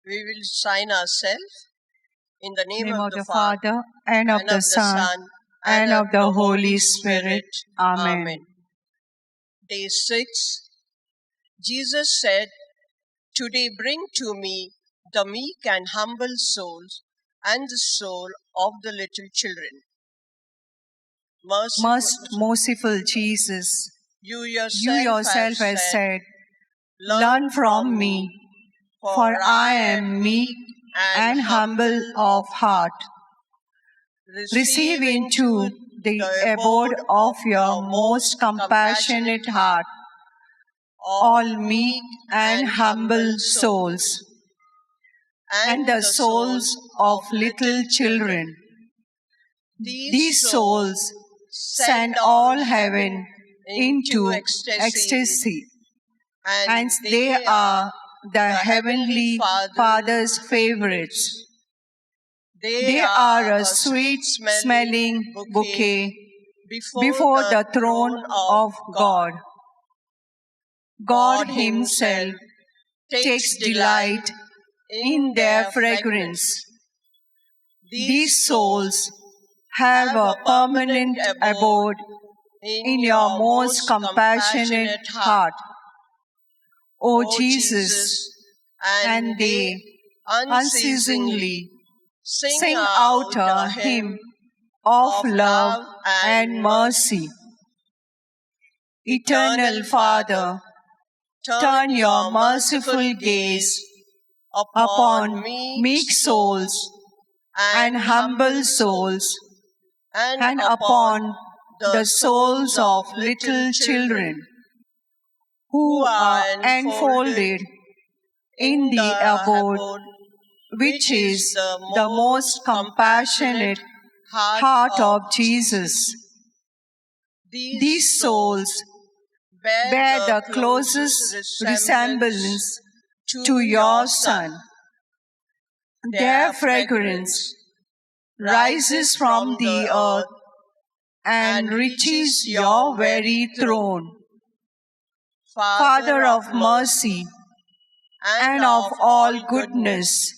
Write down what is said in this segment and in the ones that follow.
We will sign ourselves in the name of the Father, and of the Son, and of the Holy Spirit. Amen. Day 6. Jesus said, "Today bring to me the meek and humble souls, and the soul of the little children." Most merciful Jesus, you you yourself have said, "Learn from me, for I am meek and humble of heart. Receive into the abode of your most compassionate heart all meek and humble souls, and the souls of little children. These souls send all heaven into ecstasy, and they are the Heavenly Father's favorites. They are a sweet-smelling bouquet before the throne of God. God Himself takes delight in their fragrance. These souls have a permanent abode in your most compassionate heart, O Jesus, and they unceasingly sing out a hymn of love and mercy. Eternal Father, turn your merciful gaze upon meek souls and humble souls, and upon the souls of little children who are enfolded in the abode which is the most compassionate heart of Jesus. These souls bear the closest resemblance to your Son. Their fragrance rises from the earth and reaches your very throne. Father of mercy and of all goodness,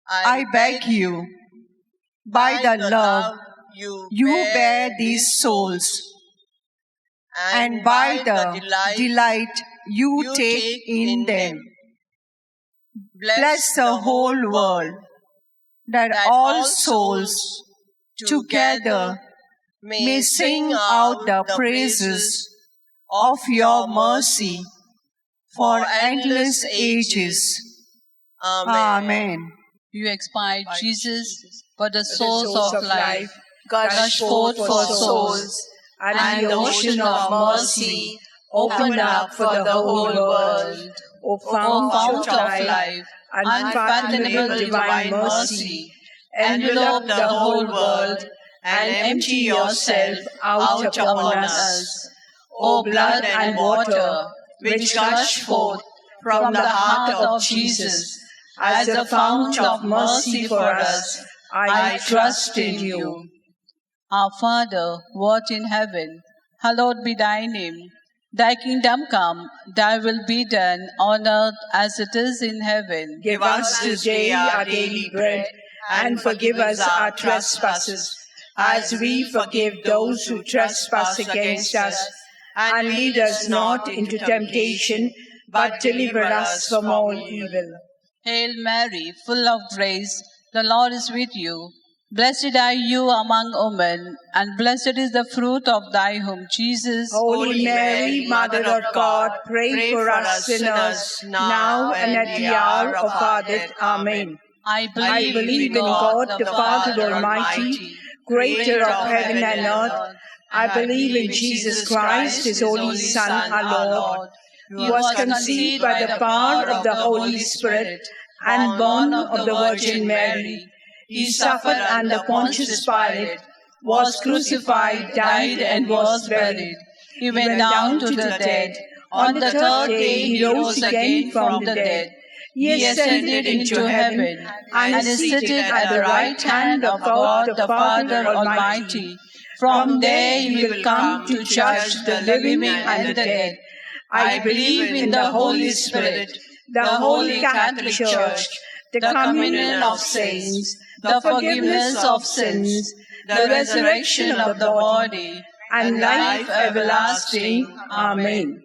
I beg you, by the love you bear these souls, and by the delight you take in them, bless the whole world, that all souls together may sing out the praises of your mercy for endless ages. Amen. You expired, Jesus, for the souls of life. Gush forth for souls, and the ocean of mercy opened up for the whole world. O fount of life, unfathomable divine mercy, envelope the whole world and empty yourself out upon us. O blood and water, which gush forth from the heart of Jesus, as a fount of mercy for us, I trust in you. Our Father, who art in heaven, hallowed be thy name. Thy kingdom come, thy will be done on earth as it is in heaven. Give us this day our daily bread, and forgive us our trespasses, as we forgive those who trespass against us. And lead us not into temptation, but deliver us from all evil. Hail Mary, full of grace, the Lord is with you. Blessed are you among women, and blessed is the fruit of thy womb, Jesus. Holy Mary, Mother of God, pray for us sinners, now and at the hour of our death. Amen. I believe in God, the Father Almighty, creator of heaven and earth. I believe in Jesus Christ, His only Son, our Lord, who was conceived by the power of the Holy Spirit and born of the Virgin Mary. He suffered under Pontius Pilate, was crucified, died, and was buried. He went down to the dead. On the third day he rose again from the dead. He ascended into heaven and is seated at the right hand of God the Father Almighty. From there he will come to judge the living and the dead. I believe in the Holy Spirit, the Holy Catholic Church, the communion of saints, the forgiveness of sins, the resurrection of the body, and life everlasting. Amen.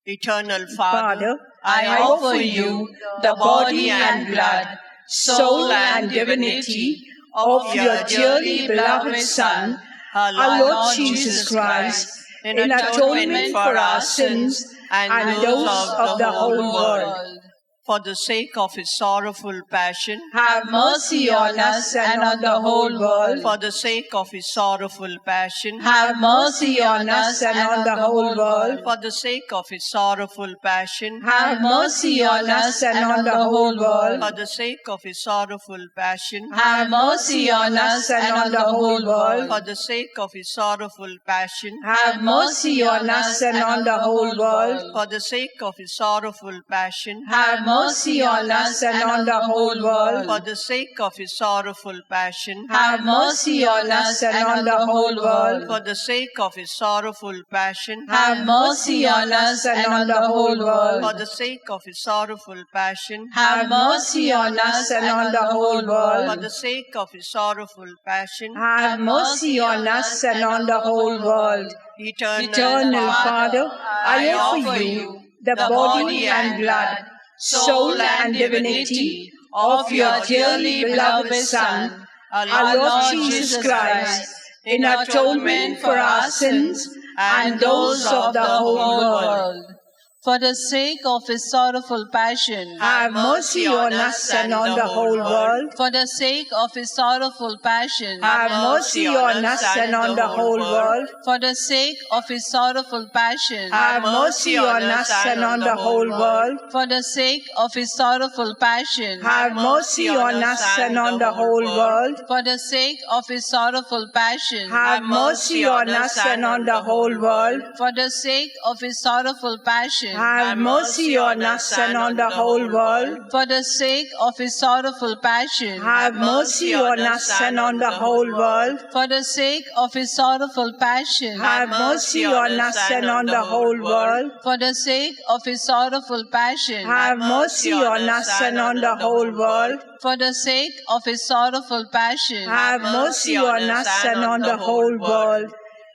Eternal Father, I offer you the body and blood, soul and divinity of your dearly beloved Son, our Lord Jesus Christ, in atonement for our sins and those of the whole world. For the sake of his sorrowful passion, Have mercy on us and on the whole world. for the sake of his sorrowful passion, Have mercy on us and on the whole world. for the sake of his sorrowful passion, Have mercy on us and on the whole world. for the sake of his sorrowful passion, Have mercy on us and on the whole world. for the sake of his sorrowful passion, Have mercy on us and on the whole world. for the sake of his sorrowful passion, Have mercy on us and on the whole world. for the sake of his sorrowful passion, Have mercy on us and on the whole world. for the sake of his sorrowful passion, Have mercy on us and on the whole world. for the sake of his sorrowful passion, Have mercy on us and on the whole for world. the sake of his sorrowful passion, Have mercy on us and on the whole world. Eternal Father, I offer you the body and blood, soul and divinity of your dearly beloved Son, our Lord Jesus Christ, in atonement for our sins and those of the whole world. For the sake of his sorrowful passion, Have mercy on us and on the whole world. for the sake of his sorrowful passion, Have mercy on us and on the whole world. for the sake of his sorrowful passion, Have mercy on us and on the whole world. for the sake of his sorrowful passion, Have mercy on us and on the whole world. for the sake of his sorrowful passion, Have mercy on us and on the whole world. for the sake of his sorrowful passion, Have mercy on us and on the whole world. for the sake of his sorrowful passion, Have mercy on us and on the whole world. for the sake of his sorrowful passion, Have mercy on us and on the whole world. for the sake of his sorrowful passion, Have mercy on us and on the whole world. for the sake of his sorrowful passion, Have mercy on us and on the whole world.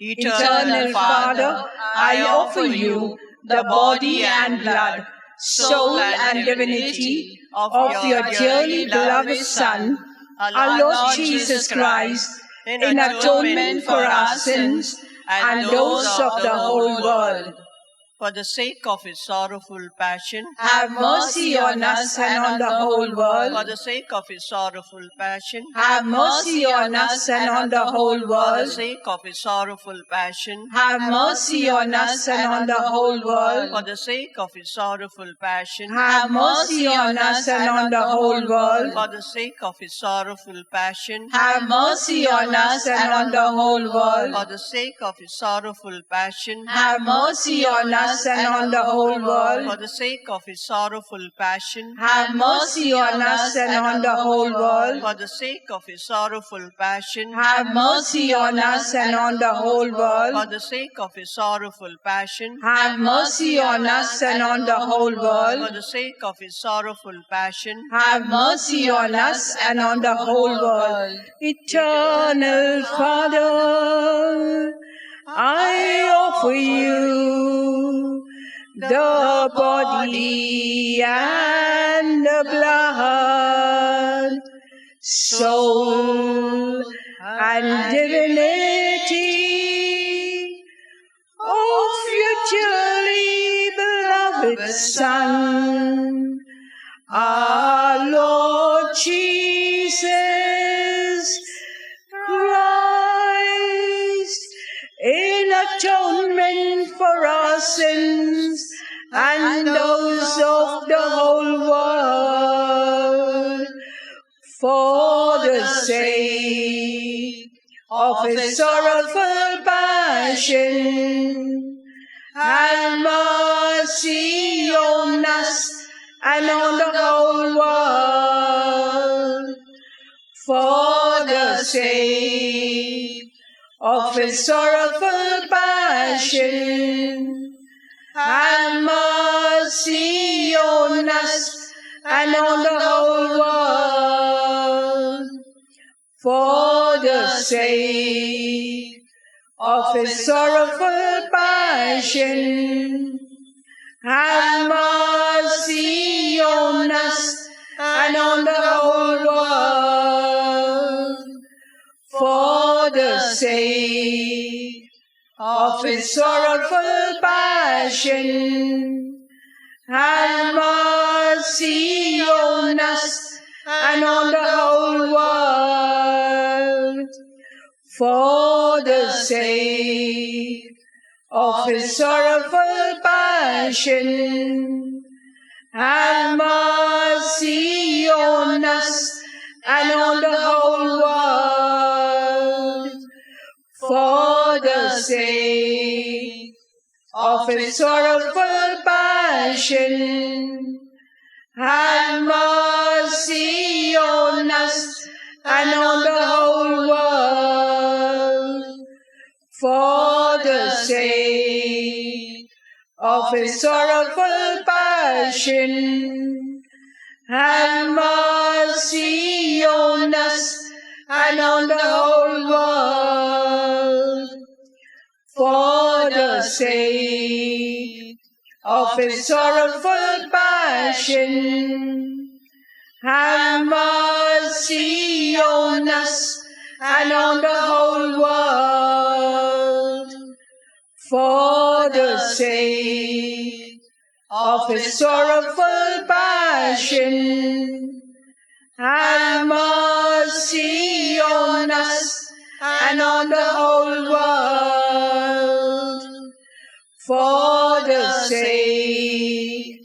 Eternal Father, I offer you the body and blood, soul and divinity of your dearly beloved Son, our Lord Jesus Christ, in atonement for our sins and those of the whole world. for the sake of his sorrowful passion, Have mercy on us and on the whole for world. the sake of his sorrowful passion, Have mercy on us and on the whole for the world. sake of his sorrowful passion, Have mercy on us and on the whole world. for the sake of his sorrowful passion, Have mercy on us and on the whole world. for the sake of his sorrowful passion, Have mercy on us and on the whole world. for the sake of his sorrowful passion, Have mercy on us and on the whole for world. the sake of his sorrowful passion, Have mercy on us and on the whole world. for the sake of his sorrowful passion, Have mercy on us and on the whole for world. the sake of his sorrowful passion, Have mercy on us and on the whole for world. the sake of his sorrowful passion, Have mercy on us and on the whole world. Eternal Father, I offer you the body and the blood, soul and divinity of your dearly beloved Son, our Lord Jesus Christ, in atonement for our sins and those of the whole world, for the sake of his sorrowful passion, have mercy on us and on the whole world, for the sake of his sorrowful passion, have mercy and on the whole world. For the sake of his sorrowful passion, have mercy on us and on the whole world. For the sake of his sorrowful passion, have mercy on us and on the whole world. For the sake of his sorrowful passion, have mercy on us and on the whole world. For the sake of his sorrowful passion, have mercy on us and on the whole world. For the sake of his sorrowful passion, have mercy on us and on the whole world. For the sake of his sorrowful passion, have mercy on us and on the whole world. For the sake of his sorrowful passion, have mercy on us and on the whole world. For the sake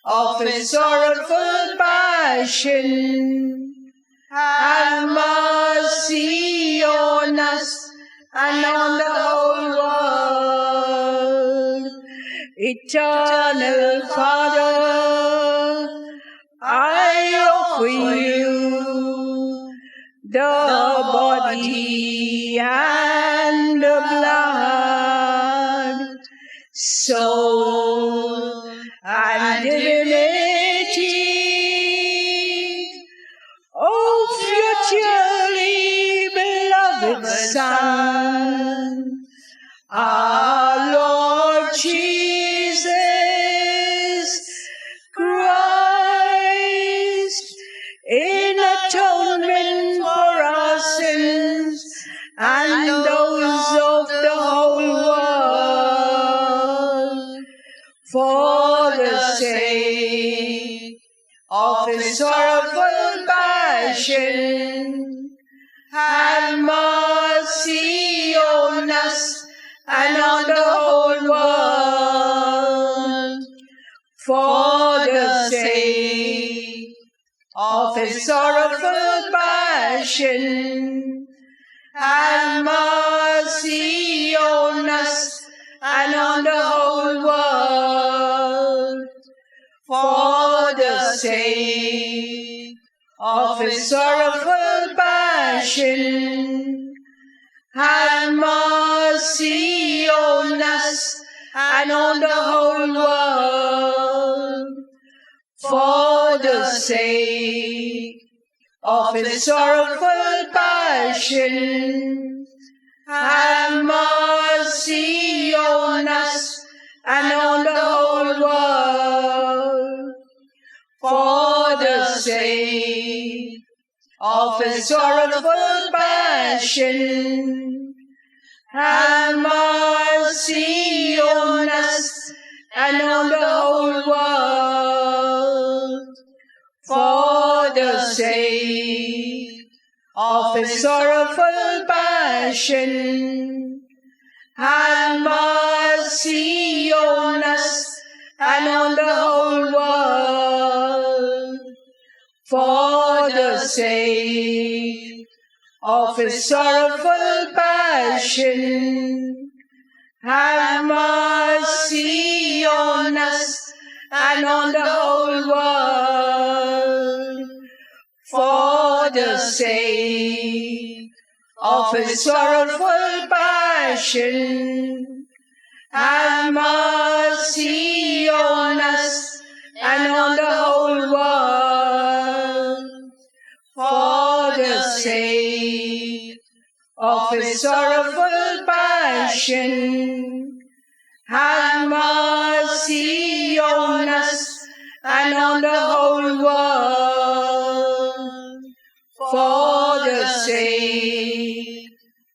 of his sorrowful passion, have mercy on us and on the whole world. Eternal Father, I offer you the body and the blood, soul and divinity of your dearly beloved Son, our Lord Jesus Christ, in atonement for our sins and those of the whole world. For the sake of his sorrowful passion, have mercy on us and on the whole world. For the sake of his sorrowful passion, have mercy on us and on the whole world. For the sake of his sorrowful passion, have mercy on us and on the whole world. For the sake of his sorrowful passion, have mercy on us and on the whole world. For the sake of his sorrowful passion, have mercy on us and on the whole world. For the sake of his sorrowful passion, have mercy on us and on the whole world. For the sake of his sorrowful passion, have mercy on us and on the whole world. For the sake of his sorrowful passion, have mercy on us and on the whole world. sake of his sorrowful passion, have mercy on us and on the whole world. For the sake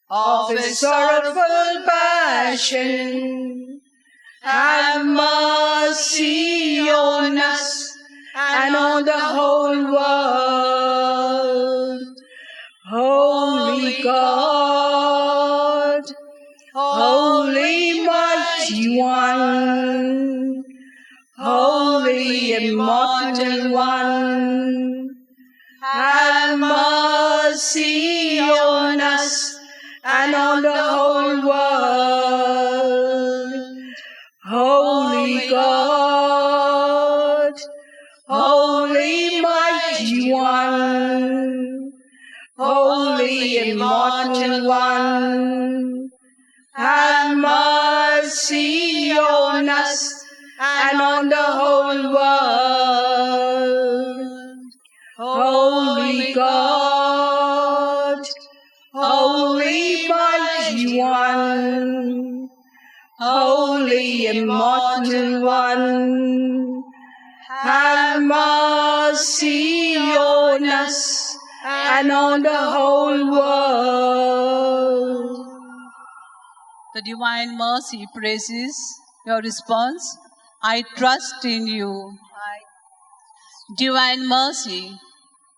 of his sorrowful passion, have mercy on us and on the whole world. Holy God, Holy Mighty One, Holy Immortal One, have mercy on us and on the whole world. Holy God, Holy Mighty One, Holy Immortal One, have mercy on us and on the whole world. Holy God, Holy Mighty One, Holy Immortal One, have mercy on us and on the whole world. The Divine Mercy praises your response. I trust in you. Divine Mercy,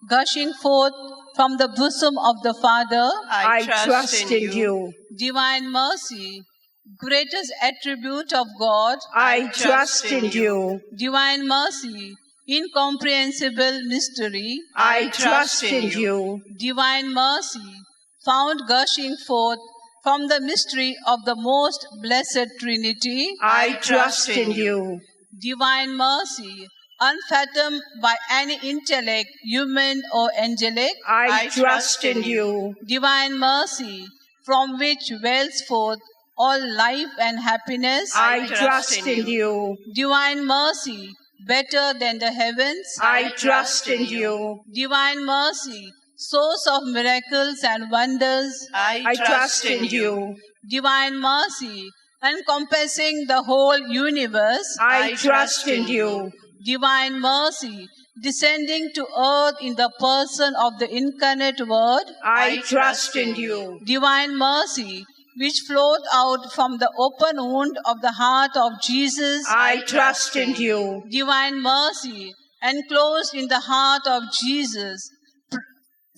gushing forth from the bosom of the Father, I trust in you. Divine Mercy, greatest attribute of God, I trust in you. Divine Mercy, incomprehensible mystery, I trust in you. Divine Mercy, found gushing forth from the mystery of the most blessed Trinity, I trust in you. Divine Mercy, unfathomed by any intellect, human or angelic, I trust in you. Divine Mercy, from which wells forth all life and happiness, I trust in you. Divine Mercy, better than the heavens, I trust in you. Divine Mercy, source of miracles and wonders, I trust in you. Divine Mercy, encompassing the whole universe, I trust in you. Divine Mercy, descending to earth in the person of the incarnate Word, I trust in you. Divine Mercy, which flowed out from the open wound of the heart of Jesus, I trust in you. Divine Mercy, enclosed in the heart of Jesus,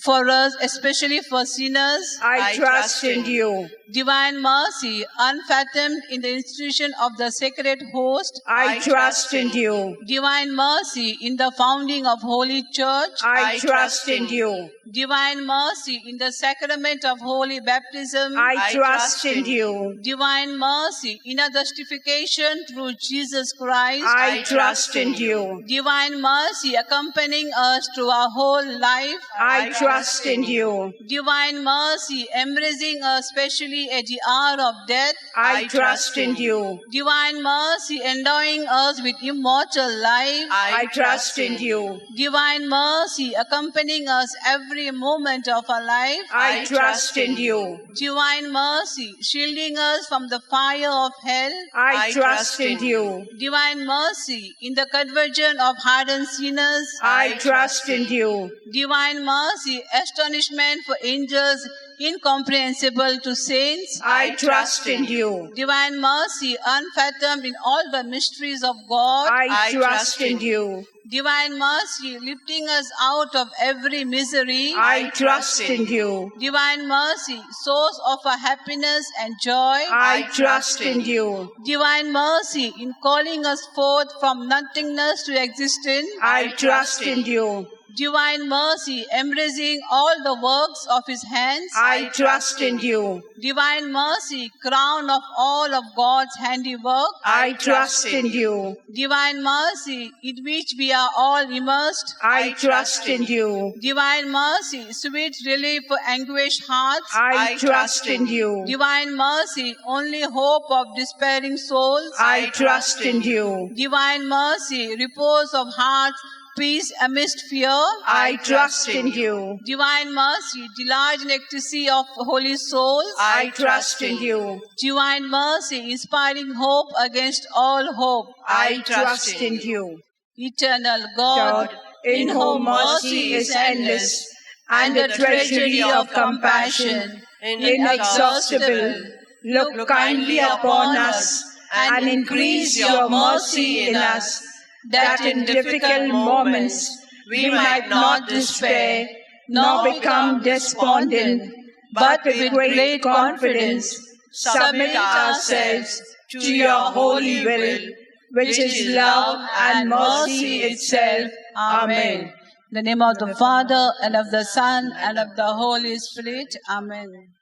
for us, especially for sinners, I trust in you. Divine Mercy, unfathomed in the institution of the sacred host, I trust in you. Divine Mercy in the founding of Holy Church, I trust in you. Divine Mercy in the sacrament of Holy Baptism, I trust in you. Divine Mercy in a justification through Jesus Christ, I trust in you. Divine Mercy accompanying us through our whole life, I trust in you. Divine Mercy embracing us especially at the hour of death, I trust in you. Divine Mercy endowing us with immortal life, I trust in you. Divine Mercy accompanying us every moment of our life, I trust in you. Divine Mercy shielding us from the fire of hell, I trust in you. Divine Mercy in the conversion of hardened sinners, I trust in you. Divine Mercy astonishment for angels incomprehensible to saints, I trust in you. Divine Mercy unfathomed in all the mysteries of God, I trust in you. Divine Mercy lifting us out of every misery, I trust in you. Divine Mercy source of our happiness and joy, I trust in you. Divine Mercy in calling us forth from nothingness to existence, I trust in you. Divine Mercy embracing all the works of His hands, I trust in you. Divine Mercy, crown of all of God's handiwork, I trust in you. Divine Mercy, in which we are all immersed, I trust in you. Divine Mercy, sweet relief for anguished hearts, I trust in you. Divine Mercy, only hope of despairing souls, I trust in you. Divine Mercy, repose of hearts peace amidst fear. I trust in you. Divine mercy, delight in ecstasy of holy souls. I trust in you. Divine mercy, inspiring hope against all hope. I trust in you. Eternal God, God, in whom mercy is endless, and the treasury of compassion inexhaustible, look kindly upon us and increase your mercy in us, that in difficult moments we might not despair nor become despondent, but with great confidence submit ourselves to your holy will, which is love and mercy itself. Amen. In the name of the Father, and of the Son, and of the Holy Spirit. Amen.